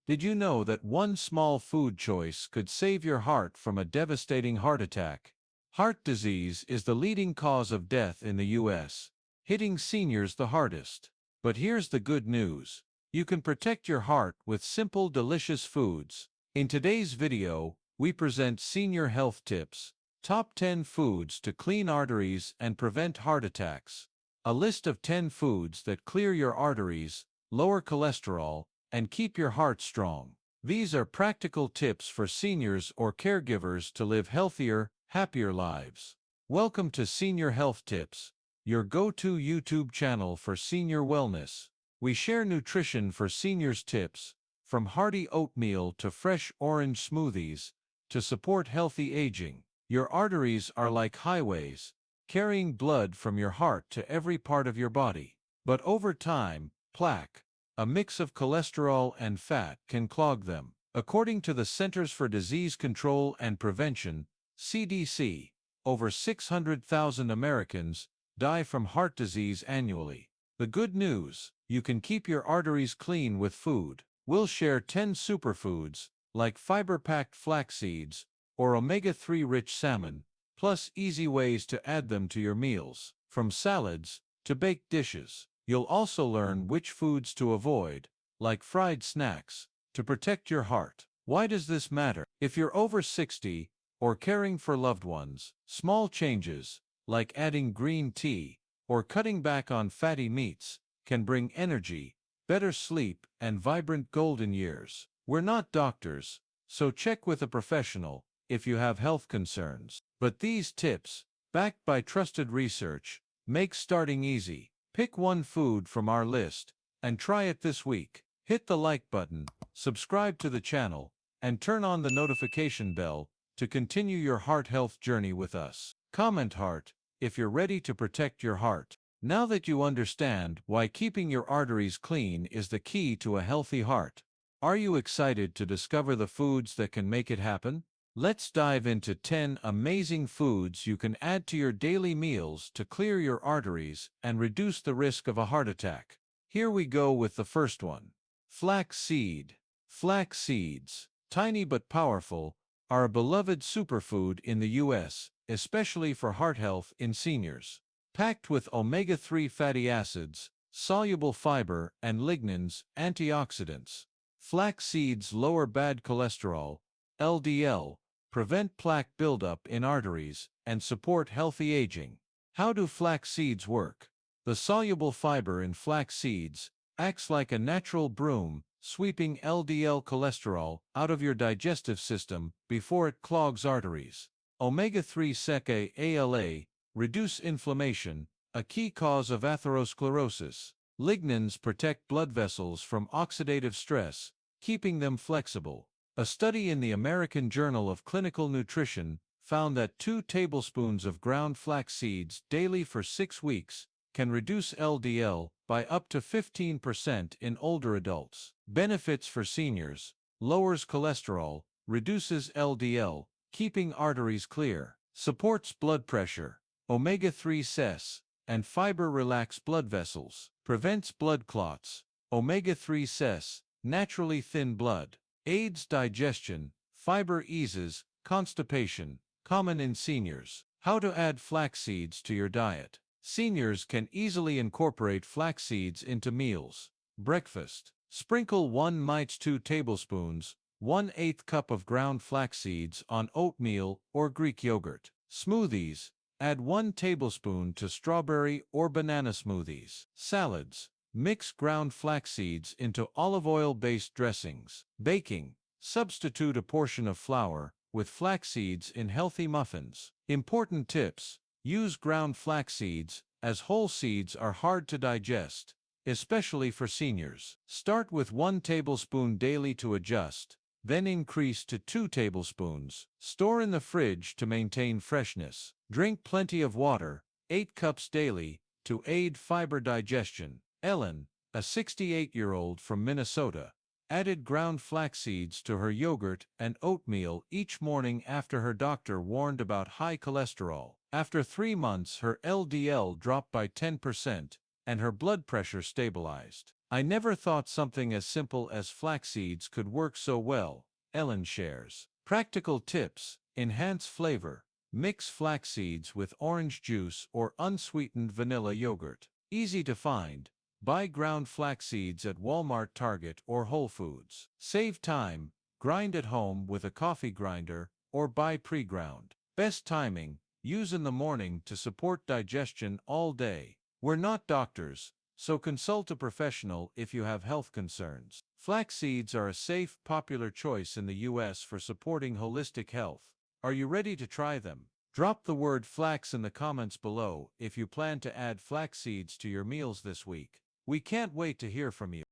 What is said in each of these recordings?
Did you know that one small food choice could save your heart from a devastating heart attack? Heart disease is the leading cause of death in the U.S., hitting seniors the hardest. But here's the good news. You can protect your heart with simple, delicious foods. In today's video, we present Senior Health Tips, Top 10 Foods to Clean Arteries and Prevent Heart Attacks. A list of 10 foods that clear your arteries, lower cholesterol, and keep your heart strong. These are practical tips for seniors or caregivers to live healthier, happier lives. Welcome to Senior Health Tips, your go-to YouTube channel for senior wellness. We share nutrition for seniors tips, from hearty oatmeal to fresh orange smoothies, to support healthy aging. Your arteries are like highways, carrying blood from your heart to every part of your body. But over time, plaque, a mix of cholesterol and fat, can clog them. According to the Centers for Disease Control and Prevention, CDC, over 600,000 Americans die from heart disease annually. The good news: you can keep your arteries clean with food. We'll share 10 superfoods, like fiber-packed flax seeds or omega-3 rich salmon, plus easy ways to add them to your meals, from salads to baked dishes. You'll also learn which foods to avoid, like fried snacks, to protect your heart. Why does this matter? If you're over 60 or caring for loved ones, small changes, like adding green tea or cutting back on fatty meats, can bring energy, better sleep, and vibrant golden years. We're not doctors, so check with a professional if you have health concerns. But these tips, backed by trusted research, make starting easy. Pick one food from our list and try it this week. Hit the like button, subscribe to the channel, and turn on the notification bell to continue your heart health journey with us. Comment heart if you're ready to protect your heart. Now that you understand why keeping your arteries clean is the key to a healthy heart, are you excited to discover the foods that can make it happen? Let's dive into 10 amazing foods you can add to your daily meals to clear your arteries and reduce the risk of a heart attack. Here we go with the first one. Flax seed. Flax seeds, tiny but powerful, are a beloved superfood in the U.S., especially for heart health in seniors. Packed with omega-3 fatty acids, soluble fiber, and lignans, antioxidants, flax seeds lower bad cholesterol, LDL, prevent plaque buildup in arteries, and support healthy aging. How do flax seeds work? The soluble fiber in flax seeds acts like a natural broom, sweeping LDL cholesterol out of your digestive system before it clogs arteries. Omega-3 seke ALA reduce inflammation, a key cause of atherosclerosis. Lignans protect blood vessels from oxidative stress, keeping them flexible. A study in the American Journal of Clinical Nutrition found that 2 tablespoons of ground flax seeds daily for 6 weeks can reduce LDL by up to 15% in older adults. Benefits for seniors: lowers cholesterol, reduces LDL, keeping arteries clear, supports blood pressure. Omega-3 ses and fiber relax blood vessels, prevents blood clots. Omega-3 ses naturally thin blood, aids digestion. Fiber eases constipation, common in seniors. How to add flax seeds to your diet. Seniors can easily incorporate flax seeds into meals. Breakfast: sprinkle 2 tablespoons, 1/8 cup of ground flax seeds on oatmeal or Greek yogurt. Smoothies: add 1 tablespoon to strawberry or banana smoothies. Salads: mix ground flax seeds into olive oil-based dressings. Baking: substitute a portion of flour with flax seeds in healthy muffins. Important tips: use ground flax seeds, as whole seeds are hard to digest, especially for seniors. Start with 1 tablespoon daily to adjust, then increase to 2 tablespoons. Store in the fridge to maintain freshness. Drink plenty of water, 8 cups daily, to aid fiber digestion. Ellen, a 68-year-old from Minnesota, added ground flax seeds to her yogurt and oatmeal each morning after her doctor warned about high cholesterol. After 3 months, her LDL dropped by 10% and her blood pressure stabilized. I never thought something as simple as flax seeds could work so well, Ellen shares. Practical tips: enhance flavor. Mix flax seeds with orange juice or unsweetened vanilla yogurt. Easy to find. Buy ground flax seeds at Walmart, Target, or Whole Foods. Save time. Grind at home with a coffee grinder or buy pre-ground. Best timing: use in the morning to support digestion all day. We're not doctors, so consult a professional if you have health concerns. Flax seeds are a safe, popular choice in the US for supporting holistic health. Are you ready to try them? Drop the word flax in the comments below if you plan to add flax seeds to your meals this week. We can't wait to hear from you.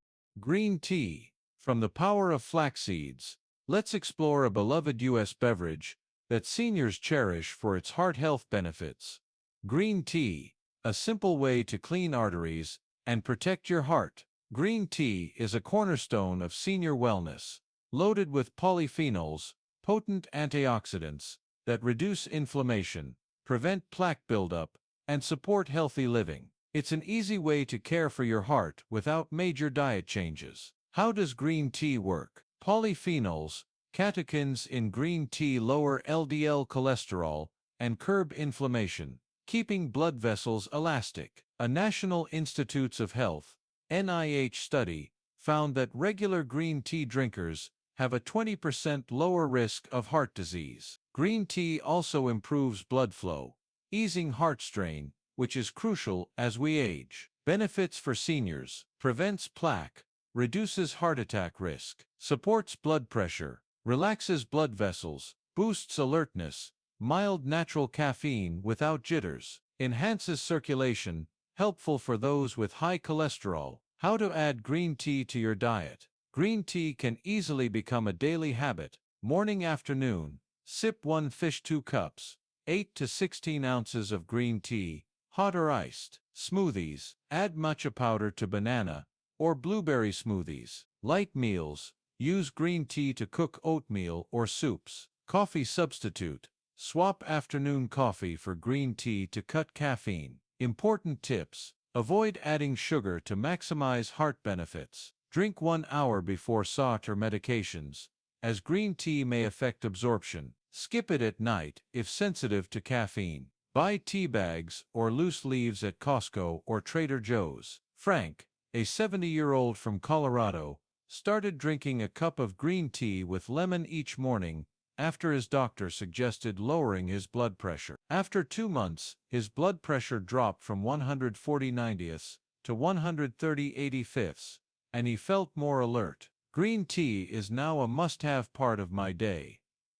Green tea. From the power of flax seeds, let's explore a beloved US beverage that seniors cherish for its heart health benefits. Green tea, a simple way to clean arteries and protect your heart. Green tea is a cornerstone of senior wellness, loaded with polyphenols, potent antioxidants that reduce inflammation, prevent plaque buildup, and support healthy living. It's an easy way to care for your heart without major diet changes. How does green tea work? Polyphenols, catechins in green tea lower LDL cholesterol and curb inflammation, keeping blood vessels elastic. A National Institutes of Health (NIH) study found that regular green tea drinkers have a 20% lower risk of heart disease. Green tea also improves blood flow, easing heart strain, which is crucial as we age. Benefits for seniors: prevents plaque, reduces heart attack risk, supports blood pressure, relaxes blood vessels, boosts alertness, mild natural caffeine without jitters, enhances circulation, helpful for those with high cholesterol. How to add green tea to your diet. Green tea can easily become a daily habit. Morning, afternoon, sip 1 fish 2 cups, 8 to 16 ounces of green tea, hot or iced. Smoothies, add matcha powder to banana or blueberry smoothies. Light meals, use green tea to cook oatmeal or soups. Coffee substitute, swap afternoon coffee for green tea to cut caffeine. Important tips: avoid adding sugar to maximize heart benefits. Drink 1 hour before SAT or medications, as green tea may affect absorption. Skip it at night if sensitive to caffeine. Buy tea bags or loose leaves at Costco or Trader Joe's. Frank, a 70-year-old from Colorado, started drinking a cup of green tea with lemon each morning after his doctor suggested lowering his blood pressure. After 2 months, his blood pressure dropped from 140/90 to 130/85, and he felt more alert. Green tea is now a must-have part of my day.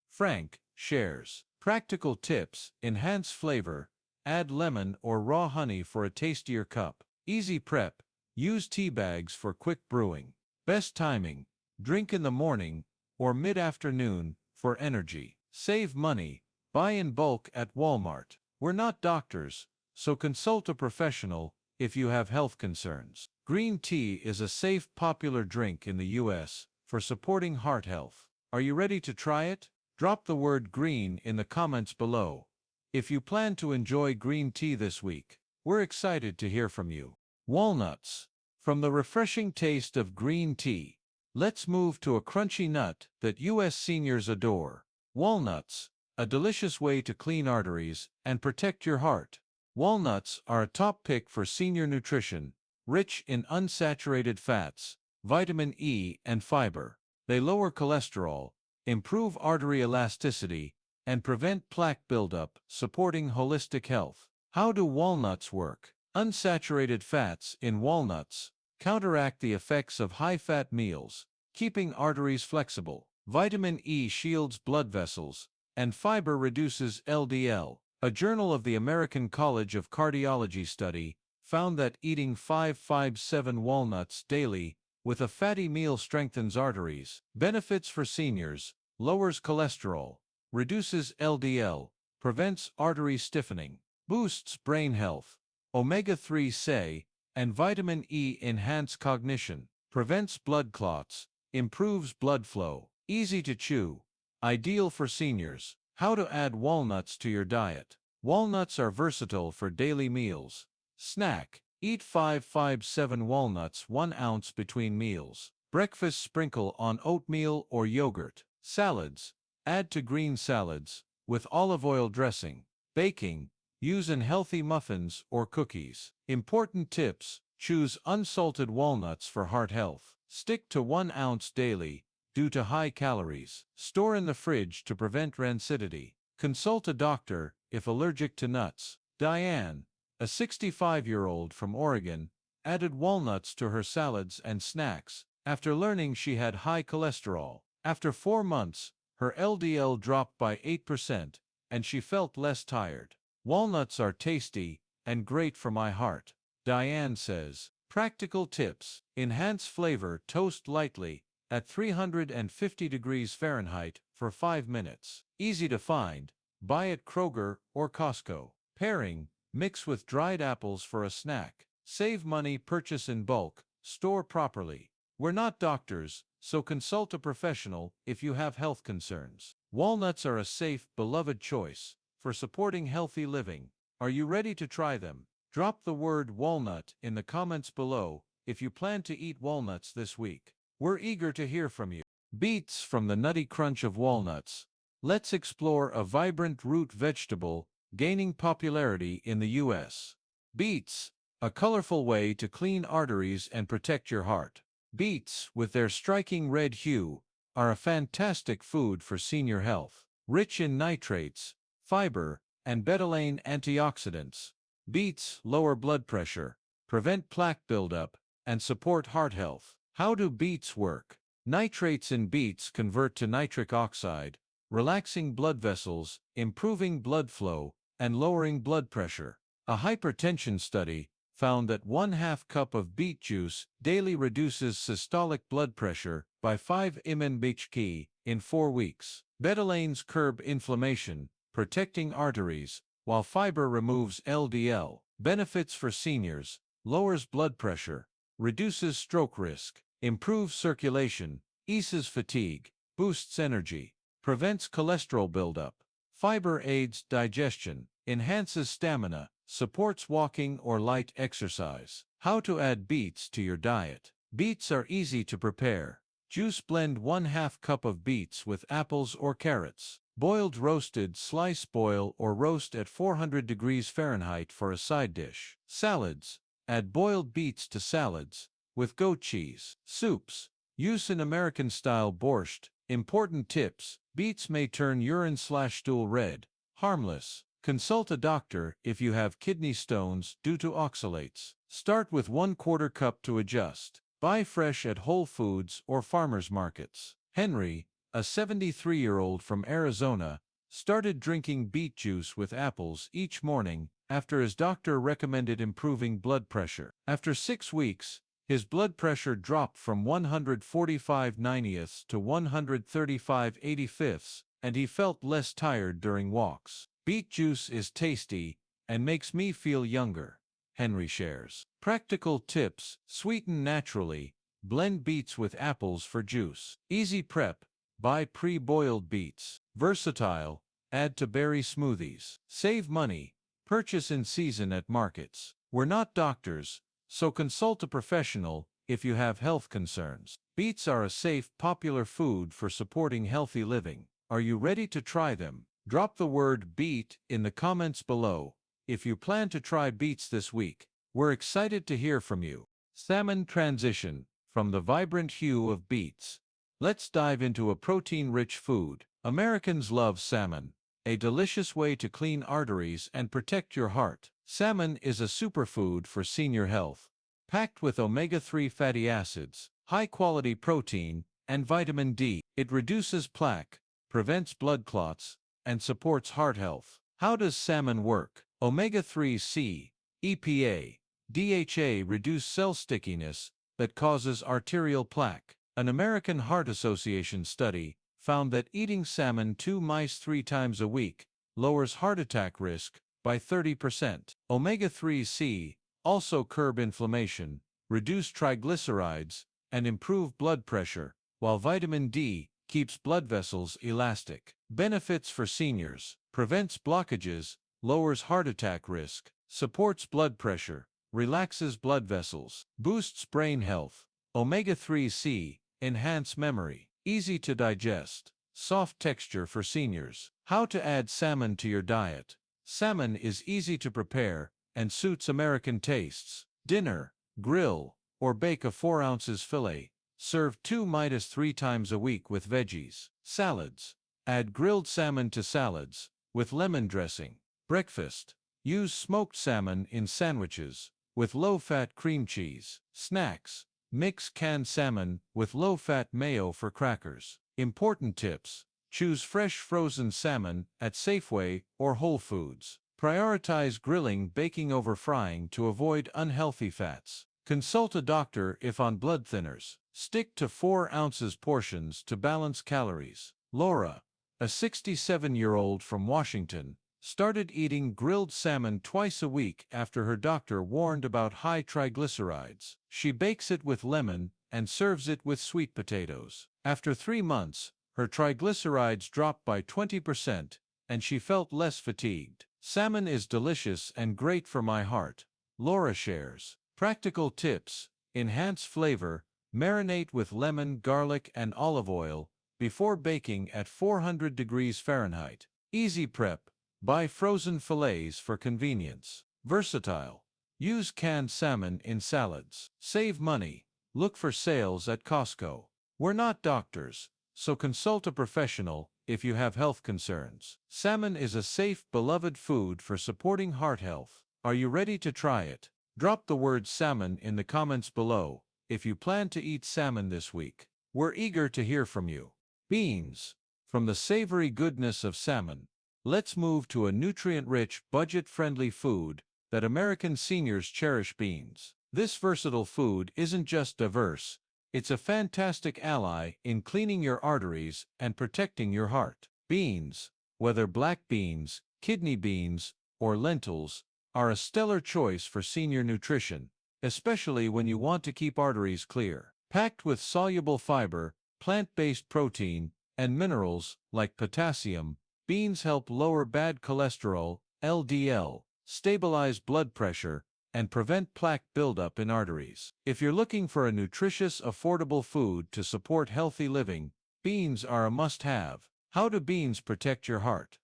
Frank shares. Practical tips: enhance flavor, add lemon or raw honey for a tastier cup. Easy prep, use tea bags for quick brewing. Best timing: drink in the morning or mid-afternoon for energy. Save money, buy in bulk at Walmart. We're not doctors, so consult a professional if you have health concerns. Green tea is a safe, popular drink in the US for supporting heart health. Are you ready to try it? Drop the word green in the comments below if you plan to enjoy green tea this week. We're excited to hear from you. Walnuts. From the refreshing taste of green tea, let's move to a crunchy nut that US seniors adore. Walnuts, a delicious way to clean arteries and protect your heart. Walnuts are a top pick for senior nutrition, rich in unsaturated fats, vitamin E, and fiber. They lower cholesterol, improve artery elasticity, and prevent plaque buildup, supporting holistic health. How do walnuts work? Unsaturated fats in walnuts counteract the effects of high-fat meals, keeping arteries flexible. Vitamin E shields blood vessels, and fiber reduces LDL. A Journal of the American College of Cardiology study found that eating 557 walnuts daily with a fatty meal strengthens arteries. Benefits for seniors: lowers cholesterol, reduces LDL, prevents artery stiffening, boosts brain health. Omega-3 say and vitamin E enhance cognition, prevents blood clots, improves blood flow. Easy to chew, ideal for seniors. How to add walnuts to your diet. Walnuts are versatile for daily meals. Snack, Eat 557 walnuts 1 ounce between meals. Breakfast sprinkle on oatmeal or yogurt. Salads. Add to green salads, with olive oil dressing. Baking. Use in healthy muffins or cookies. Important tips. Choose unsalted walnuts for heart health. Stick to 1 ounce daily, due to high calories. Store in the fridge to prevent rancidity. Consult a doctor if allergic to nuts. Diane, a 65-year-old from Oregon, added walnuts to her salads and snacks after learning she had high cholesterol. After 4 months, her LDL dropped by 8% and she felt less tired. Walnuts are tasty and great for my heart, Diane says. Practical tips. Enhance flavor. Toast lightly at 350 degrees Fahrenheit for 5 minutes. Easy to find. Buy at Kroger or Costco. Pairing. Mix with dried apples for a snack. Save money. Purchase in bulk. Store properly. We're not doctors, so consult a professional if you have health concerns. Walnuts are a safe, beloved choice for supporting healthy living. Are you ready to try them? Drop the word walnut in the comments below if you plan to eat walnuts this week. We're eager to hear from you. Beets. From the nutty crunch of walnuts, let's explore a vibrant root vegetable gaining popularity in the U.S. Beets, a colorful way to clean arteries and protect your heart. Beets, with their striking red hue, are a fantastic food for senior health. Rich in nitrates, fiber, and betalain antioxidants, beets lower blood pressure, prevent plaque buildup, and support heart health. How do beets work? Nitrates in beets convert to nitric oxide, relaxing blood vessels, improving blood flow, and lowering blood pressure. A hypertension study found that 1/2 cup of beet juice daily reduces systolic blood pressure by 5 mmHg in 4 weeks. Betalains curb inflammation, protecting arteries, while fiber removes LDL. Benefits for seniors: lowers blood pressure, reduces stroke risk, improves circulation, eases fatigue, boosts energy, prevents cholesterol buildup. Fiber aids digestion, enhances stamina, supports walking or light exercise. How to add beets to your diet. Beets are easy to prepare. Juice. Blend 1/2 cup of beets with apples or carrots. Boiled, roasted, slice, boil or roast at 400 degrees Fahrenheit for a side dish. Salads. Add boiled beets to salads with goat cheese. Soups. Use in American-style borscht. Important tips. Beets may turn urine/stool red. Harmless. Consult a doctor if you have kidney stones due to oxalates. Start with 1/4 cup to adjust. Buy fresh at Whole Foods or farmers markets. Henry, a 73-year-old from Arizona, started drinking beet juice with apples each morning after his doctor recommended improving blood pressure. After 6 weeks, his blood pressure dropped from 145/90 to 135/85, and he felt less tired during walks. Beet juice is tasty and makes me feel younger, Henry shares. Practical tips. Sweeten naturally. Blend beets with apples for juice. Easy prep. Buy pre-boiled beets. Versatile. Add to berry smoothies. Save money. Purchase in season at markets. We're not doctors, so consult a professional if you have health concerns. Beets are a safe, popular food for supporting healthy living. Are you ready to try them? Drop the word beet in the comments below if you plan to try beets this week. We're excited to hear from you. Salmon. Transition from the vibrant hue of beets. Let's dive into a protein-rich food. Americans love salmon, a delicious way to clean arteries and protect your heart. Salmon is a superfood for senior health, packed with omega-3 fatty acids, high-quality protein, and vitamin D. It reduces plaque, prevents blood clots, and supports heart health. How does salmon work? Omega-3 EPA, DHA reduce cell stickiness that causes arterial plaque. An American Heart Association study found that eating salmon 2 mice 3 times a week lowers heart attack risk by 30%. Omega-3 also curb inflammation, reduce triglycerides, and improve blood pressure, while vitamin D keeps blood vessels elastic. Benefits for seniors: prevents blockages, lowers heart attack risk, supports blood pressure, relaxes blood vessels, boosts brain health. Omega-3C, enhance memory, easy to digest, soft texture for seniors. How to add salmon to your diet. Salmon is easy to prepare and suits American tastes. Dinner, grill, or bake a 4 ounces fillet. Serve 2–3 times a week with veggies. Salads. Add grilled salmon to salads, with lemon dressing. Breakfast. Use smoked salmon in sandwiches, with low-fat cream cheese. Snacks. Mix canned salmon with low-fat mayo for crackers. Important tips. Choose fresh frozen salmon at Safeway or Whole Foods. Prioritize grilling, baking over frying to avoid unhealthy fats. Consult a doctor if on blood thinners. Stick to 4 ounces portions to balance calories. Laura, a 67-year-old from Washington, started eating grilled salmon twice a week after her doctor warned about high triglycerides. She bakes it with lemon and serves it with sweet potatoes. After 3 months, her triglycerides dropped by 20% and she felt less fatigued. Salmon is delicious and great for my heart, Laura shares. Practical tips. Enhance flavor. Marinate with lemon, garlic, and olive oil before baking at 400 degrees Fahrenheit. Easy prep. Buy frozen fillets for convenience. Versatile. Use canned salmon in salads. Save money. Look for sales at Costco. We're not doctors, so consult a professional if you have health concerns. Salmon is a safe, beloved food for supporting heart health. Are you ready to try it? Drop the word salmon in the comments below if you plan to eat salmon this week. We're eager to hear from you. Beans. From the savory goodness of salmon, let's move to a nutrient-rich, budget-friendly food that American seniors cherish: beans. This versatile food isn't just diverse, it's a fantastic ally in cleaning your arteries and protecting your heart. Beans, whether black beans, kidney beans, or lentils, are a stellar choice for senior nutrition, especially when you want to keep arteries clear. Packed with soluble fiber, plant-based protein, and minerals like potassium, beans help lower bad cholesterol, LDL, stabilize blood pressure, and prevent plaque buildup in arteries. If you're looking for a nutritious, affordable food to support healthy living, beans are a must-have. How do beans protect your heart?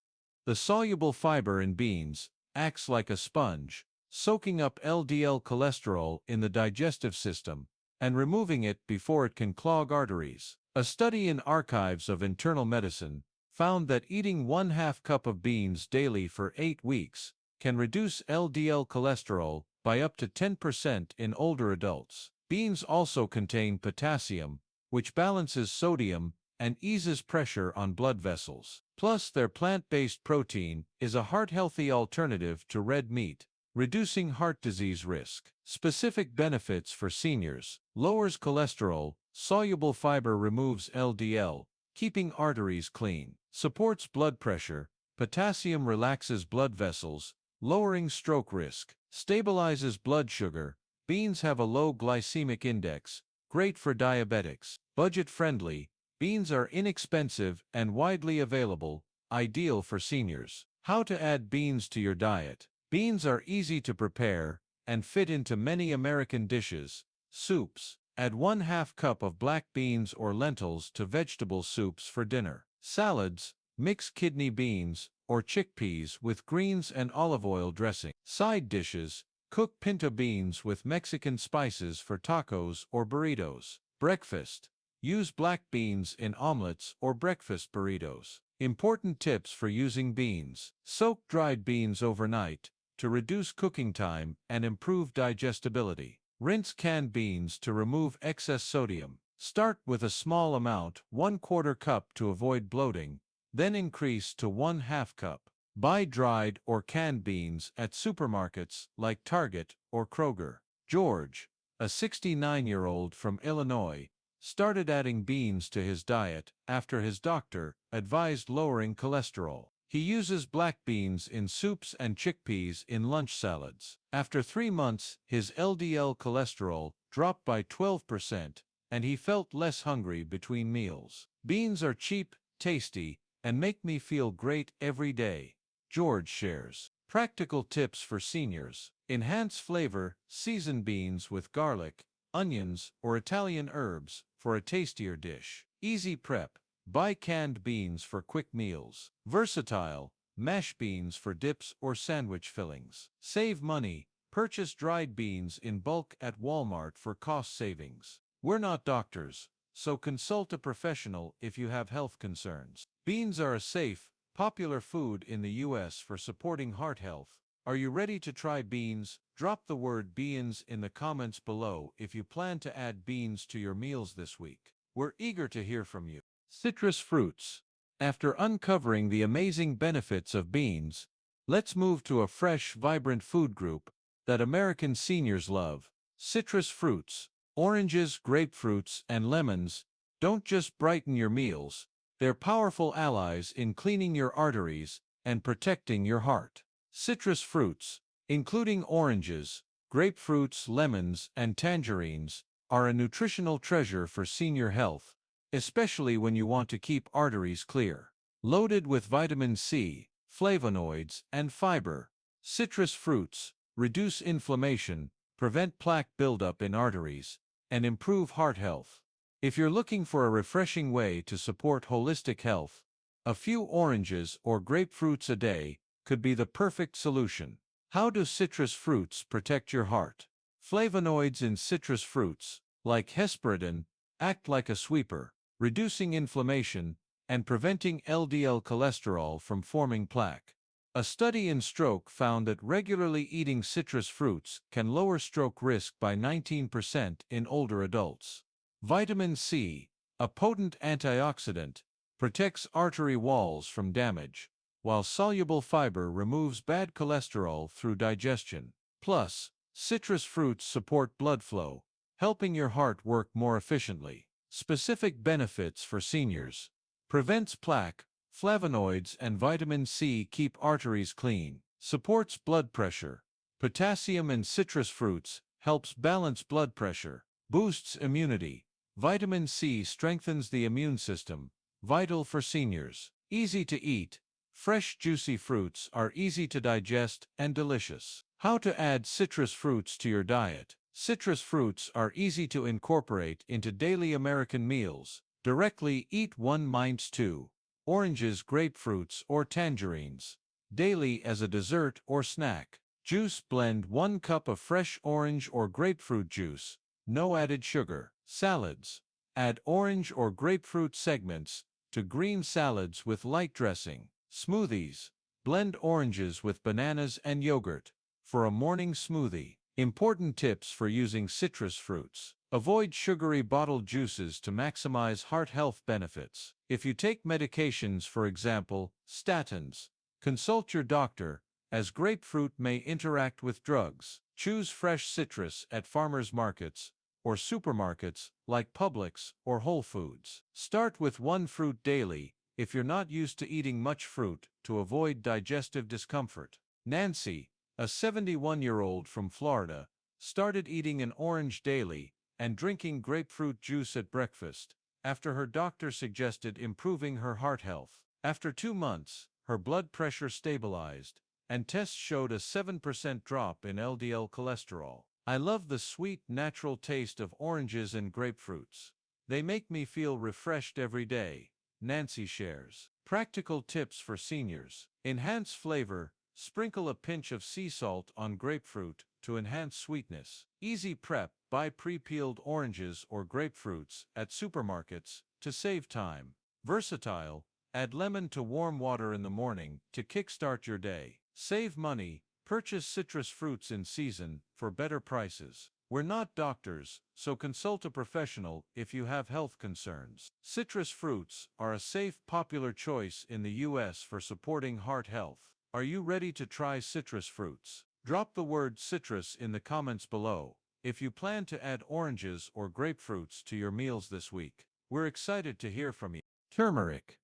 The soluble fiber in beans acts like a sponge, soaking up LDL cholesterol in the digestive system and removing it before it can clog arteries. A study in Archives of Internal Medicine found that eating 1/2 cup of beans daily for 8 weeks can reduce LDL cholesterol by up to 10% in older adults. Beans also contain potassium, which balances sodium and eases pressure on blood vessels. Plus, their plant-based protein is a heart-healthy alternative to red meat, reducing heart disease risk. Specific benefits for seniors: lowers cholesterol, soluble fiber removes LDL, keeping arteries clean, supports blood pressure, potassium relaxes blood vessels, lowering stroke risk, stabilizes blood sugar. Beans have a low glycemic index, great for diabetics. Budget-friendly, beans are inexpensive and widely available, ideal for seniors. How to add beans to your diet. Beans are easy to prepare and fit into many American dishes. Soups. Add 1/2 cup of black beans or lentils to vegetable soups for dinner. Salads. Mix kidney beans or chickpeas with greens and olive oil dressing. Side dishes. Cook pinto beans with Mexican spices for tacos or burritos. Breakfast. Use black beans in omelets or breakfast burritos. Important tips for using beans. Soak dried beans overnight to reduce cooking time and improve digestibility. Rinse canned beans to remove excess sodium. Start with a small amount, 1/4 cup, to avoid bloating, then increase to 1/2 cup. Buy dried or canned beans at supermarkets like Target or Kroger. George, a 69-year-old from Illinois, started adding beans to his diet after his doctor advised lowering cholesterol. He uses black beans in soups and chickpeas in lunch salads. After 3 months, his LDL cholesterol dropped by 12%, and he felt less hungry between meals. Beans are cheap, tasty, and make me feel great every day, George shares. Practical tips for seniors. Enhance flavor, season beans with garlic, onions, or Italian herbs for a tastier dish. Easy prep. Buy canned beans for quick meals. Versatile. Mash beans for dips or sandwich fillings. Save money. Purchase dried beans in bulk at Walmart for cost savings. We're not doctors, so consult a professional if you have health concerns. Beans are a safe, popular food in the U.S. for supporting heart health. Are you ready to try beans? Drop the word beans in the comments below if you plan to add beans to your meals this week. We're eager to hear from you. Citrus fruits. After uncovering the amazing benefits of beans, let's move to a fresh, vibrant food group that American seniors love. Citrus fruits. Oranges, grapefruits, and lemons don't just brighten your meals, they're powerful allies in cleaning your arteries and protecting your heart. Citrus fruits, including oranges, grapefruits, lemons, and tangerines, are a nutritional treasure for senior health, especially when you want to keep arteries clear. Loaded with vitamin C, flavonoids, and fiber, citrus fruits reduce inflammation, prevent plaque buildup in arteries, and improve heart health. If you're looking for a refreshing way to support holistic health, a few oranges or grapefruits a day could be the perfect solution. How do citrus fruits protect your heart? Flavonoids in citrus fruits, like hesperidin, act like a sweeper, reducing inflammation and preventing LDL cholesterol from forming plaque. A study in stroke found that regularly eating citrus fruits can lower stroke risk by 19% in older adults. Vitamin C, a potent antioxidant, protects artery walls from damage, while soluble fiber removes bad cholesterol through digestion. Plus, citrus fruits support blood flow, helping your heart work more efficiently. Specific benefits for seniors. Prevents plaque. Flavonoids and vitamin C keep arteries clean. Supports blood pressure. Potassium in citrus fruits helps balance blood pressure. Boosts immunity. Vitamin C strengthens the immune system, vital for seniors. Easy to eat. Fresh, juicy fruits are easy to digest and delicious. How to add citrus fruits to your diet. Citrus fruits are easy to incorporate into daily American meals. Directly eat 1-2 oranges, grapefruits, or tangerines daily as a dessert or snack. Juice. Blend 1 cup of fresh orange or grapefruit juice. No added sugar. Salads. Add orange or grapefruit segments to green salads with light dressing. Smoothies. Blend oranges with bananas and yogurt for a morning smoothie. Important tips for using citrus fruits. Avoid sugary bottled juices to maximize heart health benefits. If you take medications, for example, statins, consult your doctor, as grapefruit may interact with drugs. Choose fresh citrus at farmers markets or supermarkets like Publix or Whole Foods. Start with 1 fruit daily if you're not used to eating much fruit to avoid digestive discomfort. Nancy, a 71-year-old from Florida, started eating an orange daily and drinking grapefruit juice at breakfast after her doctor suggested improving her heart health. After 2 months, her blood pressure stabilized, and tests showed a 7% drop in LDL cholesterol. I love the sweet, natural taste of oranges and grapefruits. They make me feel refreshed every day, Nancy shares. Practical tips for seniors. Enhance flavor. Sprinkle a pinch of sea salt on grapefruit to enhance sweetness. Easy prep. Buy pre-peeled oranges or grapefruits at supermarkets to save time. Versatile. Add lemon to warm water in the morning to kickstart your day. Save money. Purchase citrus fruits in season for better prices. We're not doctors, so consult a professional if you have health concerns. Citrus fruits are a safe, popular choice in the U.S. for supporting heart health. Are you ready to try citrus fruits? Drop the word citrus in the comments below if you plan to add oranges or grapefruits to your meals this week. We're excited to hear from you. Turmeric.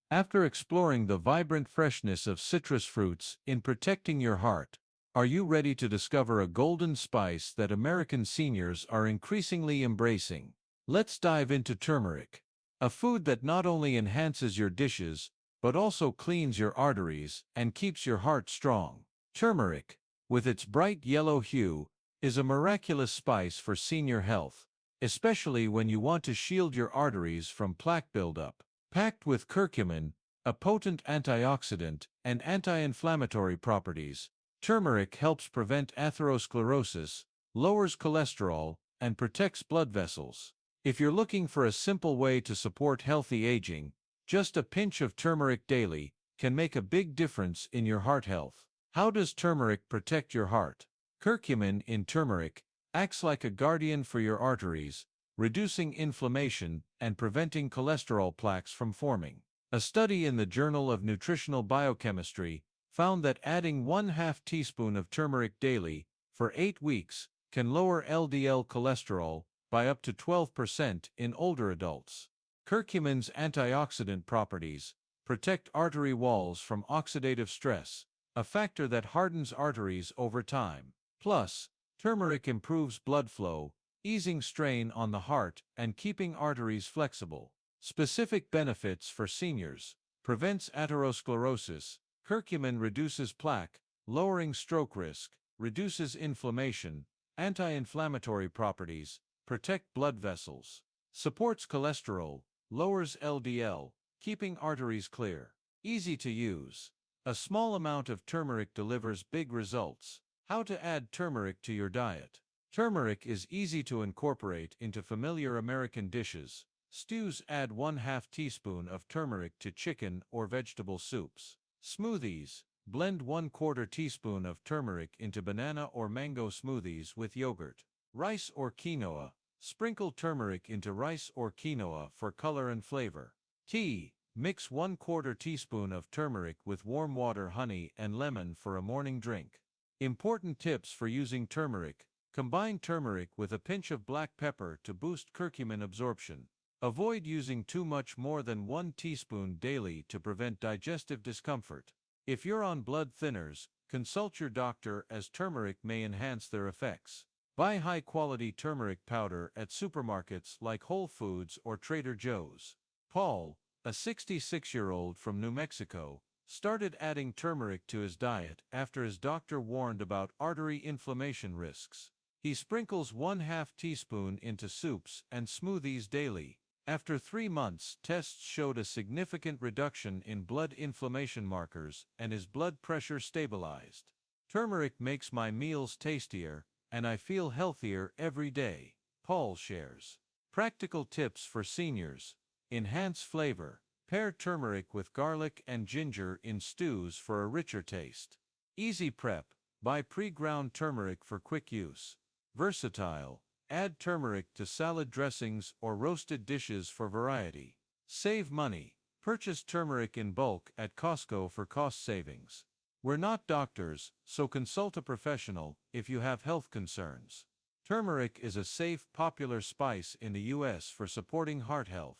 After exploring the vibrant freshness of citrus fruits in protecting your heart, are you ready to discover a golden spice that American seniors are increasingly embracing? Let's dive into turmeric, a food that not only enhances your dishes, but also cleans your arteries and keeps your heart strong. Turmeric, with its bright yellow hue, is a miraculous spice for senior health, especially when you want to shield your arteries from plaque buildup. Packed with curcumin, a potent antioxidant, and anti-inflammatory properties, turmeric helps prevent atherosclerosis, lowers cholesterol, and protects blood vessels. If you're looking for a simple way to support healthy aging, just a pinch of turmeric daily can make a big difference in your heart health. How does turmeric protect your heart? Curcumin in turmeric acts like a guardian for your arteries, reducing inflammation and preventing cholesterol plaques from forming. A study in the Journal of Nutritional Biochemistry found that adding 1/2 teaspoon of turmeric daily for 8 weeks can lower LDL cholesterol by up to 12% in older adults. Curcumin's antioxidant properties protect artery walls from oxidative stress, a factor that hardens arteries over time. Plus, turmeric improves blood flow, easing strain on the heart and keeping arteries flexible. Specific benefits for seniors: prevents atherosclerosis, curcumin reduces plaque, lowering stroke risk, reduces inflammation, anti-inflammatory properties, protect blood vessels, supports cholesterol, lowers LDL, keeping arteries clear. Easy to use. A small amount of turmeric delivers big results. How to add turmeric to your diet. Turmeric is easy to incorporate into familiar American dishes. Stews: add 1/2 teaspoon of turmeric to chicken or vegetable soups. Smoothies: blend 1/4 teaspoon of turmeric into banana or mango smoothies with yogurt. Rice or quinoa: sprinkle turmeric into rice or quinoa for color and flavor. Tea: mix 1/4 teaspoon of turmeric with warm water, honey, and lemon for a morning drink. Important tips for using turmeric: combine turmeric with a pinch of black pepper to boost curcumin absorption. Avoid using too much, more than 1 teaspoon daily, to prevent digestive discomfort. If you're on blood thinners, consult your doctor, as turmeric may enhance their effects. Buy high-quality turmeric powder at supermarkets like Whole Foods or Trader Joe's. Paul, a 66-year-old from New Mexico, started adding turmeric to his diet after his doctor warned about artery inflammation risks. He sprinkles 1/2 teaspoon into soups and smoothies daily. After 3 months, tests showed a significant reduction in blood inflammation markers and his blood pressure stabilized. Turmeric makes my meals tastier, and I feel healthier every day, Paul shares. Practical tips for seniors: enhance flavor. Pair turmeric with garlic and ginger in stews for a richer taste. Easy prep. Buy pre-ground turmeric for quick use. Versatile. Add turmeric to salad dressings or roasted dishes for variety. Save money. Purchase turmeric in bulk at Costco for cost savings. We're not doctors, so consult a professional if you have health concerns. Turmeric is a safe, popular spice in the U.S. for supporting heart health.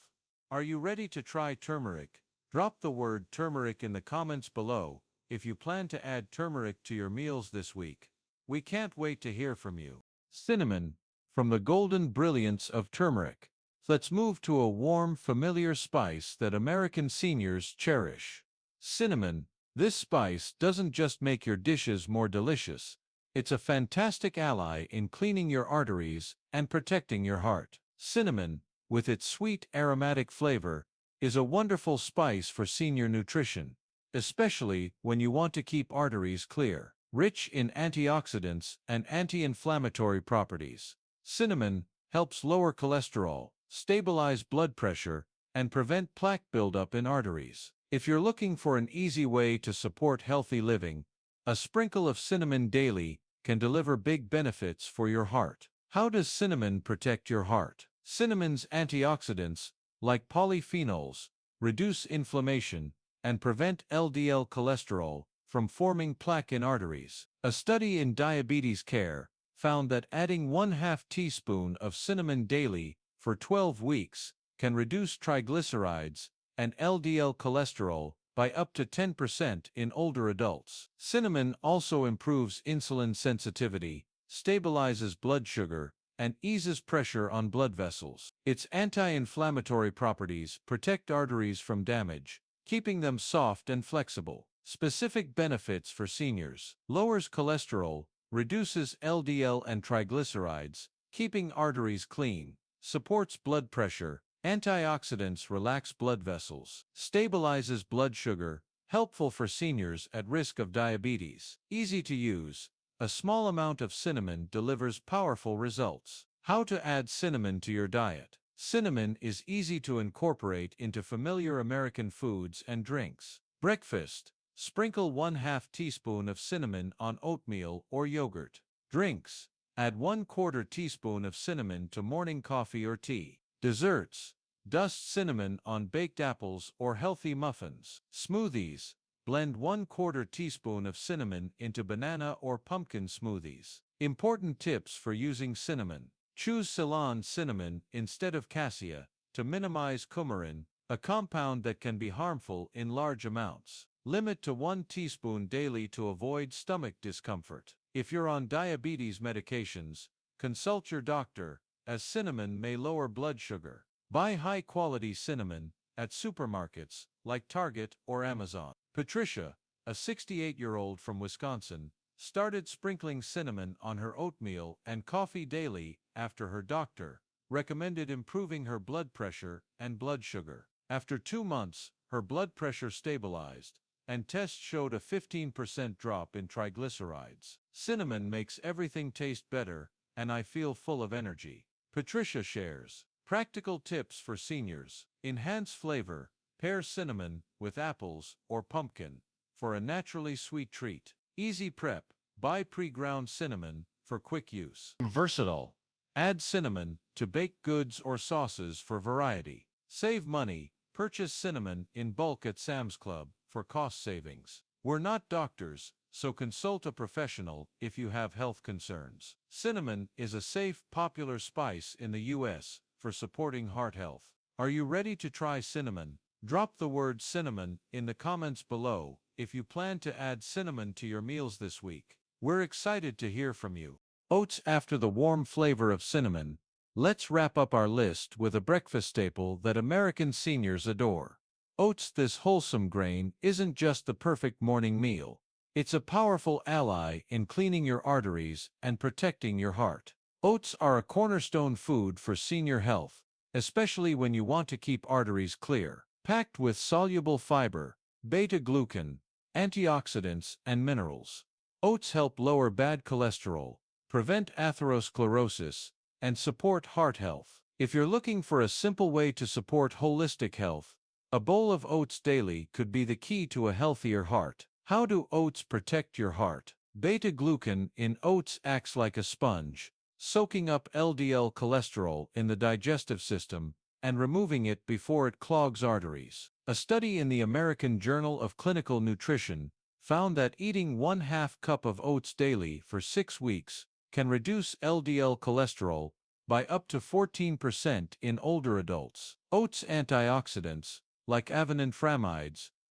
Are you ready to try turmeric? Drop the word turmeric in the comments below if you plan to add turmeric to your meals this week. We can't wait to hear from you. Cinnamon. From the golden brilliance of turmeric, let's move to a warm, familiar spice that American seniors cherish. Cinnamon. This spice doesn't just make your dishes more delicious, it's a fantastic ally in cleaning your arteries and protecting your heart. Cinnamon, with its sweet, aromatic flavor, is a wonderful spice for senior nutrition, especially when you want to keep arteries clear. Rich in antioxidants and anti-inflammatory properties, cinnamon helps lower cholesterol, stabilize blood pressure, and prevent plaque buildup in arteries. If you're looking for an easy way to support healthy living, a sprinkle of cinnamon daily can deliver big benefits for your heart. How does cinnamon protect your heart? Cinnamon's antioxidants, like polyphenols, reduce inflammation and prevent LDL cholesterol from forming plaque in arteries. A study in diabetes care found that adding 1/2 teaspoon of cinnamon daily for 12 weeks can reduce triglycerides and LDL cholesterol by up to 10% in older adults. Cinnamon also improves insulin sensitivity, stabilizes blood sugar, and eases pressure on blood vessels. Its anti-inflammatory properties protect arteries from damage, keeping them soft and flexible. Specific benefits for seniors. Lowers cholesterol, reduces LDL and triglycerides, keeping arteries clean, supports blood pressure, antioxidants relax blood vessels, stabilizes blood sugar, helpful for seniors at risk of diabetes. Easy to use. A small amount of cinnamon delivers powerful results. How to add cinnamon to your diet. Cinnamon is easy to incorporate into familiar American foods and drinks. Breakfast. Sprinkle 1/2 teaspoon of cinnamon on oatmeal or yogurt. Drinks. Add 1/4 teaspoon of cinnamon to morning coffee or tea. Desserts. Dust cinnamon on baked apples or healthy muffins. Smoothies. Blend 1/4 teaspoon of cinnamon into banana or pumpkin smoothies. Important tips for using cinnamon. Choose Ceylon cinnamon instead of cassia to minimize coumarin, a compound that can be harmful in large amounts. Limit to 1 teaspoon daily to avoid stomach discomfort. If you're on diabetes medications, consult your doctor, as cinnamon may lower blood sugar. Buy high-quality cinnamon at supermarkets like Target or Amazon. Patricia, a 68-year-old from Wisconsin, started sprinkling cinnamon on her oatmeal and coffee daily after her doctor recommended improving her blood pressure and blood sugar. After 2 months, her blood pressure stabilized, and tests showed a 15% drop in triglycerides. Cinnamon makes everything taste better, and I feel full of energy. Patricia shares practical tips for seniors. Enhance flavor. Pair cinnamon with apples or pumpkin for a naturally sweet treat. Easy prep. Buy pre-ground cinnamon for quick use. Versatile. Add cinnamon to baked goods or sauces for variety. Save money. Purchase cinnamon in bulk at Sam's Club for cost savings. We're not doctors, so consult a professional if you have health concerns. Cinnamon is a safe, popular spice in the U.S. for supporting heart health. Are you ready to try cinnamon? Drop the word cinnamon in the comments below if you plan to add cinnamon to your meals this week. We're excited to hear from you. Oats. After the warm flavor of cinnamon, let's wrap up our list with a breakfast staple that American seniors adore. Oats. This wholesome grain isn't just the perfect morning meal. It's a powerful ally in cleaning your arteries and protecting your heart. Oats are a cornerstone food for senior health, especially when you want to keep arteries clear. Packed with soluble fiber, beta-glucan, antioxidants, and minerals. Oats help lower bad cholesterol, prevent atherosclerosis, and support heart health. If you're looking for a simple way to support holistic health, a bowl of oats daily could be the key to a healthier heart. How do oats protect your heart? Beta-glucan in oats acts like a sponge, soaking up LDL cholesterol in the digestive system and removing it before it clogs arteries. A study in the American Journal of Clinical Nutrition found that eating 1/2 cup of oats daily for 6 weeks can reduce LDL cholesterol by up to 14% in older adults. Oats antioxidants, like avenine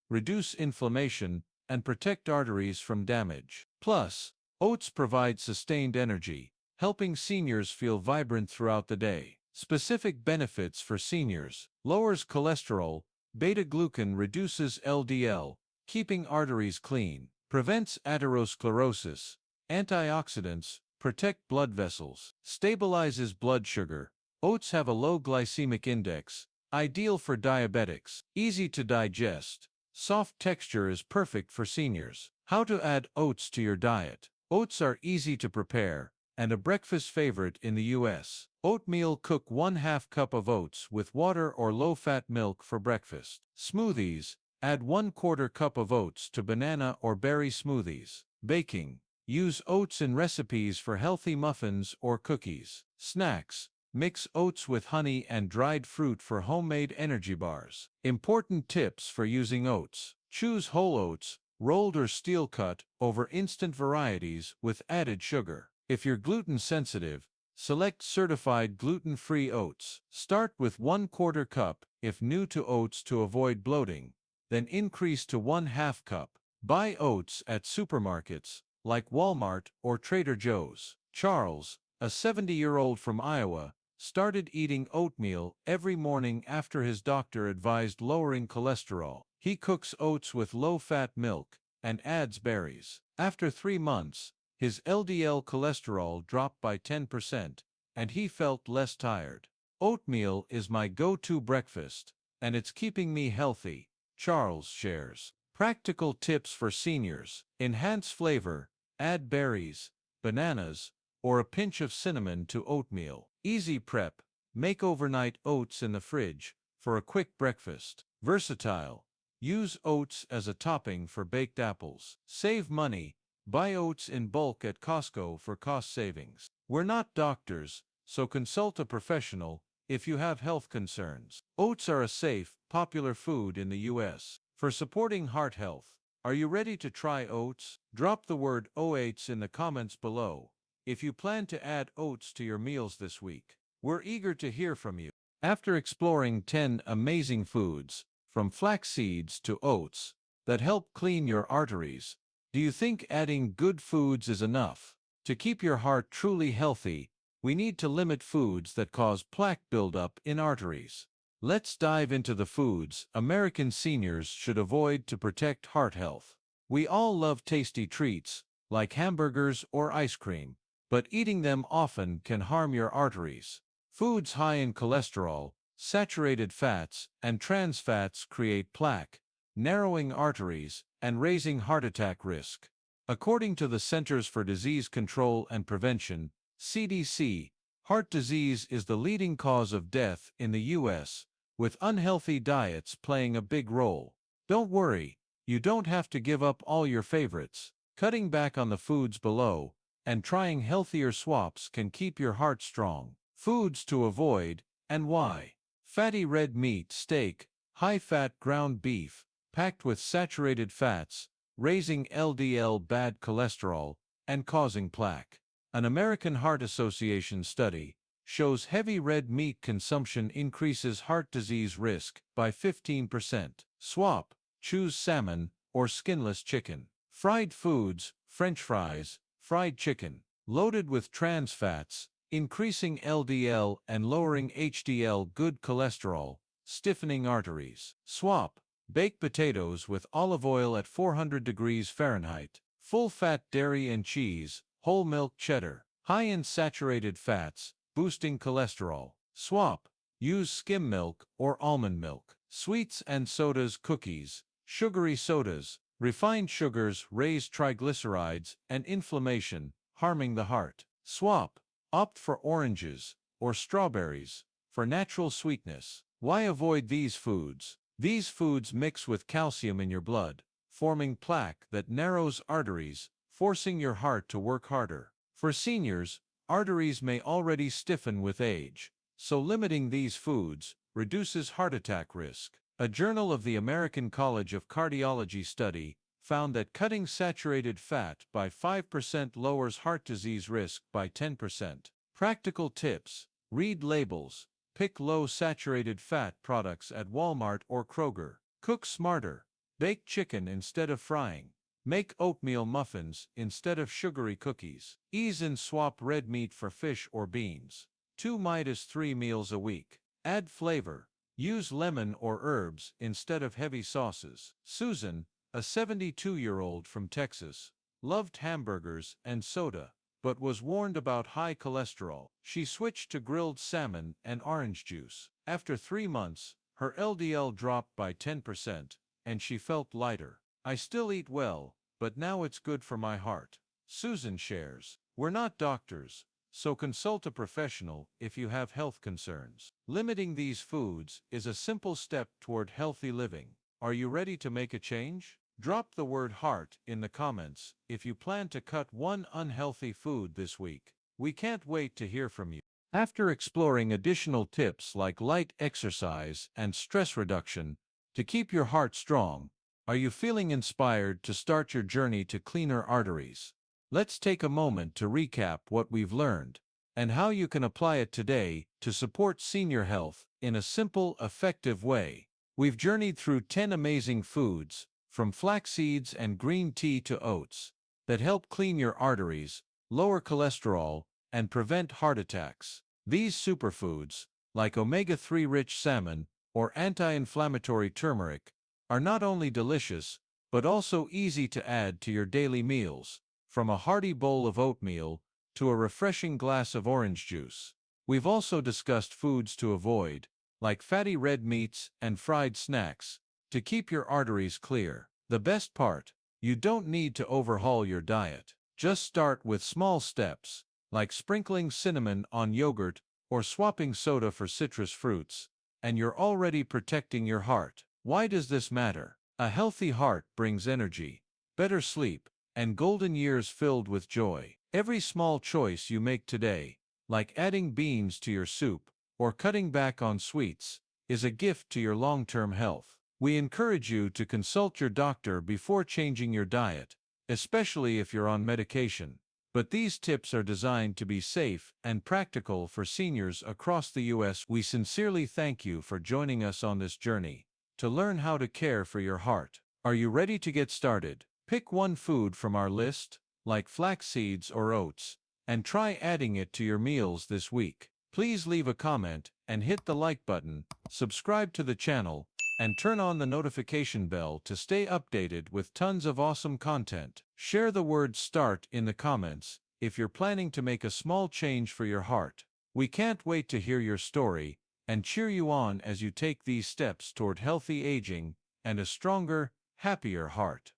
reduce inflammation and protect arteries from damage. Plus, oats provide sustained energy, helping seniors feel vibrant throughout the day. Specific benefits for seniors. Lowers cholesterol. Beta-glucan reduces LDL, keeping arteries clean. Prevents atherosclerosis. Antioxidants protect blood vessels. Stabilizes blood sugar. Oats have a low glycemic index, ideal for diabetics. Easy to digest. Soft texture is perfect for seniors. How to add oats to your diet. Oats are easy to prepare and a breakfast favorite in the U.S. Oatmeal. Cook 1/2 cup of oats with water or low-fat milk for breakfast. Smoothies. Add 1/4 cup of oats to banana or berry smoothies. Baking. Use oats in recipes for healthy muffins or cookies. Snacks. Mix oats with honey and dried fruit for homemade energy bars. Important tips for using oats. Choose whole oats, rolled or steel cut, over instant varieties with added sugar. If you're gluten sensitive, select certified gluten-free oats. Start with 1/4 cup if new to oats to avoid bloating, then increase to 1/2 cup. Buy oats at supermarkets like Walmart or Trader Joe's. Charles, a 70-year-old from Iowa, started eating oatmeal every morning after his doctor advised lowering cholesterol. He cooks oats with low-fat milk and adds berries. After 3 months, his LDL cholesterol dropped by 10%, and he felt less tired. Oatmeal is my go-to breakfast, and it's keeping me healthy, Charles shares. Practical tips for seniors: enhance flavor, add berries, bananas, or a pinch of cinnamon to oatmeal. Easy prep, make overnight oats in the fridge for a quick breakfast. Versatile, use oats as a topping for baked apples. Save money, buy oats in bulk at Costco for cost savings. We're not doctors, so consult a professional if you have health concerns. Oats are a safe, popular food in the U.S. for supporting heart health. Are you ready to try oats? Drop the word OATS in the comments below if you plan to add oats to your meals this week. We're eager to hear from you. After exploring 10 amazing foods, from flax seeds to oats, that help clean your arteries, do you think adding good foods is enough? To keep your heart truly healthy, we need to limit foods that cause plaque buildup in arteries. Let's dive into the foods American seniors should avoid to protect heart health. We all love tasty treats, like hamburgers or ice cream, but eating them often can harm your arteries. Foods high in cholesterol, saturated fats, and trans fats create plaque, narrowing arteries and raising heart attack risk. According to the Centers for Disease Control and Prevention, CDC, heart disease is the leading cause of death in the U.S., with unhealthy diets playing a big role. Don't worry, you don't have to give up all your favorites. Cutting back on the foods below and trying healthier swaps can keep your heart strong. Foods to avoid and why. Fatty red meat, steak, high-fat ground beef, packed with saturated fats, raising LDL bad cholesterol, and causing plaque. An American Heart Association study shows heavy red meat consumption increases heart disease risk by 15%. Swap, choose salmon or skinless chicken. Fried foods, French fries, fried chicken, loaded with trans fats, increasing LDL and lowering HDL good cholesterol, stiffening arteries. Swap, baked potatoes with olive oil at 400 degrees Fahrenheit, full-fat dairy and cheese, whole milk cheddar, high in saturated fats, boosting cholesterol. Swap, use skim milk or almond milk. Sweets and sodas, cookies, sugary sodas, refined sugars raise triglycerides and inflammation, harming the heart. Swap, opt for oranges or strawberries for natural sweetness. Why avoid these foods? These foods mix with calcium in your blood, forming plaque that narrows arteries, forcing your heart to work harder. For seniors, arteries may already stiffen with age, so limiting these foods reduces heart attack risk. A Journal of the American College of Cardiology study found that cutting saturated fat by 5% lowers heart disease risk by 10%. Practical tips: read labels, pick low saturated fat products at Walmart or Kroger. Cook smarter, bake chicken instead of frying. Make oatmeal muffins instead of sugary cookies. Ease and swap red meat for fish or beans. 2-3 meals a week. Add flavor. Use lemon or herbs instead of heavy sauces. Susan, a 72-year-old from Texas, loved hamburgers and soda, but was warned about high cholesterol. She switched to grilled salmon and orange juice. After 3 months, her LDL dropped by 10%, and she felt lighter. I still eat well, but now it's good for my heart, Susan shares. We're not doctors, so consult a professional if you have health concerns. Limiting these foods is a simple step toward healthy living. Are you ready to make a change? Drop the word heart in the comments if you plan to cut one unhealthy food this week. We can't wait to hear from you. After exploring additional tips like light exercise and stress reduction to keep your heart strong, are you feeling inspired to start your journey to cleaner arteries? Let's take a moment to recap what we've learned and how you can apply it today to support senior health in a simple, effective way. We've journeyed through 10 amazing foods, from flax seeds and green tea to oats, that help clean your arteries, lower cholesterol, and prevent heart attacks. These superfoods, like omega-3 rich salmon or anti-inflammatory turmeric, are not only delicious, but also easy to add to your daily meals, from a hearty bowl of oatmeal to a refreshing glass of orange juice. We've also discussed foods to avoid, like fatty red meats and fried snacks, to keep your arteries clear. The best part, you don't need to overhaul your diet. Just start with small steps, like sprinkling cinnamon on yogurt or swapping soda for citrus fruits, and you're already protecting your heart. Why does this matter? A healthy heart brings energy, better sleep, and golden years filled with joy. Every small choice you make today, like adding beans to your soup or cutting back on sweets, is a gift to your long-term health. We encourage you to consult your doctor before changing your diet, especially if you're on medication. But these tips are designed to be safe and practical for seniors across the U.S. We sincerely thank you for joining us on this journey to learn how to care for your heart. Are you ready to get started? Pick one food from our list, like flax seeds or oats, and try adding it to your meals this week. Please leave a comment and hit the like button, subscribe to the channel, and turn on the notification bell to stay updated with tons of awesome content. Share the word START in the comments if you're planning to make a small change for your heart. We can't wait to hear your story and cheer you on as you take these steps toward healthy aging and a stronger, happier heart.